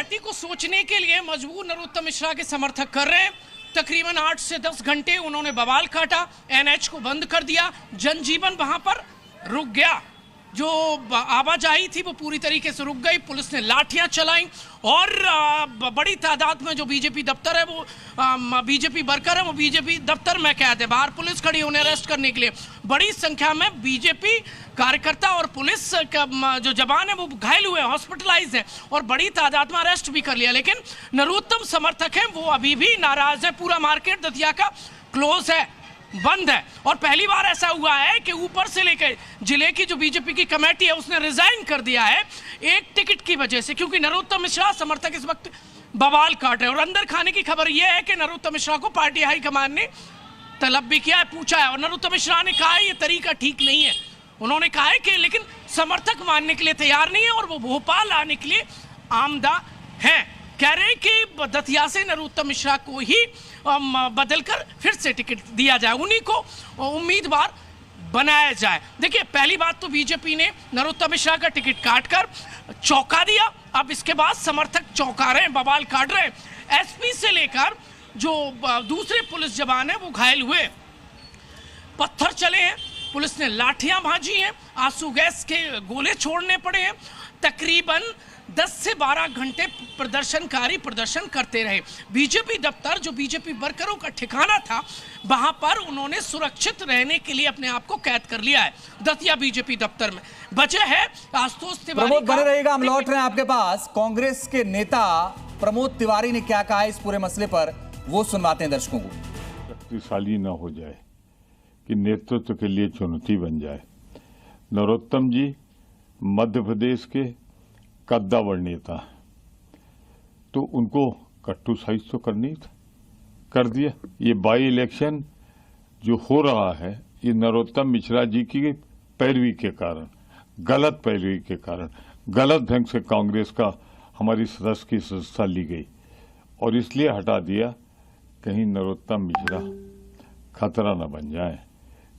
राजनीति को सोचने के लिए मजबूर नरोत्तम मिश्रा के समर्थक कर रहे हैं। तकरीबन 8 से 10 घंटे उन्होंने बवाल काटा, एनएच को बंद कर दिया, जनजीवन वहां पर रुक गया, जो आवाजाही थी वो पूरी तरीके से रुक गई। पुलिस ने लाठियां चलाई और बड़ी तादाद में जो बीजेपी दफ्तर है वो बीजेपी वर्कर है वो बीजेपी दफ्तर में कैद है। बाहर पुलिस खड़ी उन्हें अरेस्ट करने के लिए। बड़ी संख्या में बीजेपी कार्यकर्ता और पुलिस का जो जवान है वो घायल हुए, हॉस्पिटलाइज है और बड़ी तादाद में अरेस्ट भी कर लिया। लेकिन नरोत्तम समर्थक हैं वो अभी भी नाराज है। पूरा मार्केट दतिया का क्लोज है, बंद है। और पहली बार ऐसा हुआ है कि ऊपर से लेकर जिले की जो बीजेपी की कमेटी है उसने रिजाइन कर दिया है एक टिकट की वजह से, क्योंकि नरोत्तम मिश्रा समर्थक इस वक्त बवाल काट रहे हैं। और अंदर खाने की खबर यह है कि नरोत्तम मिश्रा को पार्टी हाईकमान ने तलब भी किया है, पूछा है और नरोत्तम मिश्रा ने कहा है ये तरीका ठीक नहीं है। उन्होंने कहा है कि लेकिन समर्थक मानने के लिए तैयार नहीं है और वो भोपाल आने के लिए आमदा है। कह रहे कि दतिया से नरोत्तम मिश्रा को ही बदलकर फिर से टिकट दिया जाए, उन्हीं को उम्मीदवार बनाया जाए। देखिए, पहली बात तो बीजेपी ने नरोत्तम मिश्रा का टिकट काटकर चौंका दिया। अब इसके बाद समर्थक चौंका रहे हैं, बवाल काट रहे हैं। एसपी से लेकर जो दूसरे पुलिस जवान है वो घायल हुए, पत्थर चले हैं, पुलिस ने लाठियां भाजी हैं, आंसू गैस के गोले छोड़ने पड़े हैं। तकरीबन 10 से 12 घंटे प्रदर्शनकारी प्रदर्शन करते रहे। बीजेपी दफ्तर जो बीजेपी वर्करों का ठिकाना था वहां पर उन्होंने सुरक्षित रहने के लिए अपने आप को कैद कर लिया है दतिया बीजेपी दफ्तर में। वजह है आशुतोष तिवारी। प्रमोद बने रहिएगा, हम लौट रहे हैं आपके पास। कांग्रेस के नेता प्रमोद तिवारी ने क्या कहा इस पूरे मसले पर, वो सुनवाते हैं दर्शकों को। शक्तिशाली न हो जाए कि नेतृत्व के लिए चुनौती बन जाए। नरोत्तम जी मध्य प्रदेश के कद्दावर नेता, तो उनको कट्टू साइज तो करनी था, कर दिया। ये बाई इलेक्शन जो हो रहा है ये नरोत्तम मिश्रा जी की पैरवी के कारण, गलत पैरवी के कारण, गलत ढंग से कांग्रेस का हमारी सदस्य की सदस्यता ली गई और इसलिए हटा दिया कहीं नरोत्तम मिश्रा खतरा न बन जाए।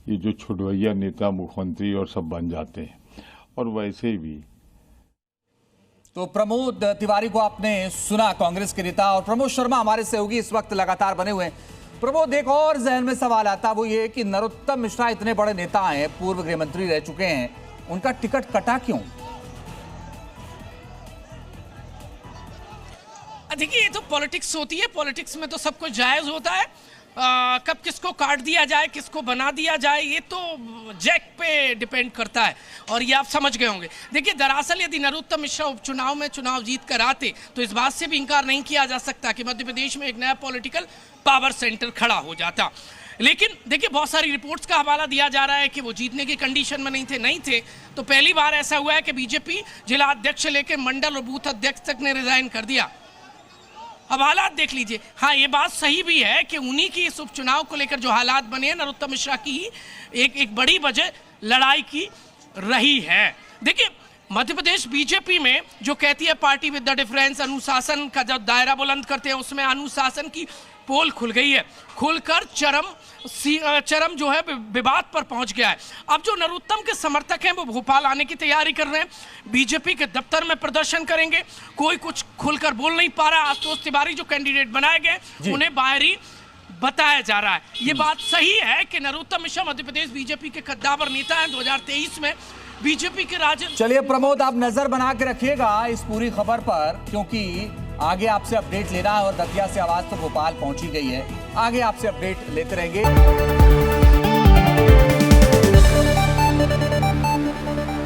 ये जो छुटभैया नेता मुख्यमंत्री और सब बन जाते हैं। और वैसे भी तो प्रमोद तिवारी को आपने सुना, कांग्रेस के नेता। और प्रमोद शर्मा हमारे सहयोगी इस वक्त लगातार बने हुए हैं। प्रमोद, एक और जहन में सवाल आता वो ये कि नरोत्तम मिश्रा इतने बड़े नेता हैं, पूर्व गृह मंत्री रह चुके हैं, उनका टिकट कटा क्यों? देखिए, ये तो पॉलिटिक्स होती है, पॉलिटिक्स में तो सब कुछ जायज होता है। कब किसको काट दिया जाए, किसको बना दिया जाए, ये तो जैक पे डिपेंड करता है और ये आप समझ गए होंगे। देखिए, दरअसल यदि नरोत्तम मिश्रा उपचुनाव में चुनाव जीत कर आते तो इस बात से भी इंकार नहीं किया जा सकता कि मध्य प्रदेश में एक नया पॉलिटिकल पावर सेंटर खड़ा हो जाता। लेकिन देखिए, बहुत सारी रिपोर्ट्स का हवाला दिया जा रहा है कि वो जीतने की कंडीशन में नहीं थे। तो पहली बार ऐसा हुआ है कि बीजेपी जिला अध्यक्ष से लेकर मंडल और बूथ अध्यक्ष तक ने रिजाइन कर दिया। अब हालात देख लीजिए। हाँ, ये बात सही भी है कि उन्हीं की इस उपचुनाव को लेकर जो हालात बने हैं, नरोत्तम मिश्रा की एक बड़ी वजह लड़ाई की रही है। देखिए, मध्य प्रदेश बीजेपी में जो कहती है पार्टी विद द डिफरेंस, अनुशासन का जब दायरा बुलंद करते हैं उसमें अनुशासन की पोल खुल गई है, खुलकर चरम जो है विवाद पर पहुंच गया है। अब जो नरोत्तम के समर्थक हैं वो भोपाल आने की तैयारी कर रहे हैं, बीजेपी के दफ्तर में प्रदर्शन करेंगे। कोई कुछ खुलकर बोल नहीं पा रहा। आशुतोष तिवारी जो कैंडिडेट बनाए गए उन्हें बाहरी बताया जा रहा है। ये बात सही है कि नरोत्तम मिश्रा मध्य प्रदेश बीजेपी के कद्दावर नेता हैं। 2023 में बीजेपी के राज्य। चलिए प्रमोद, आप नजर बना के रखिएगा इस पूरी खबर पर, क्योंकि आगे आपसे अपडेट लेना है और दतिया से आवाज तो भोपाल पहुंची गई है। आगे आपसे अपडेट लेते रहेंगे।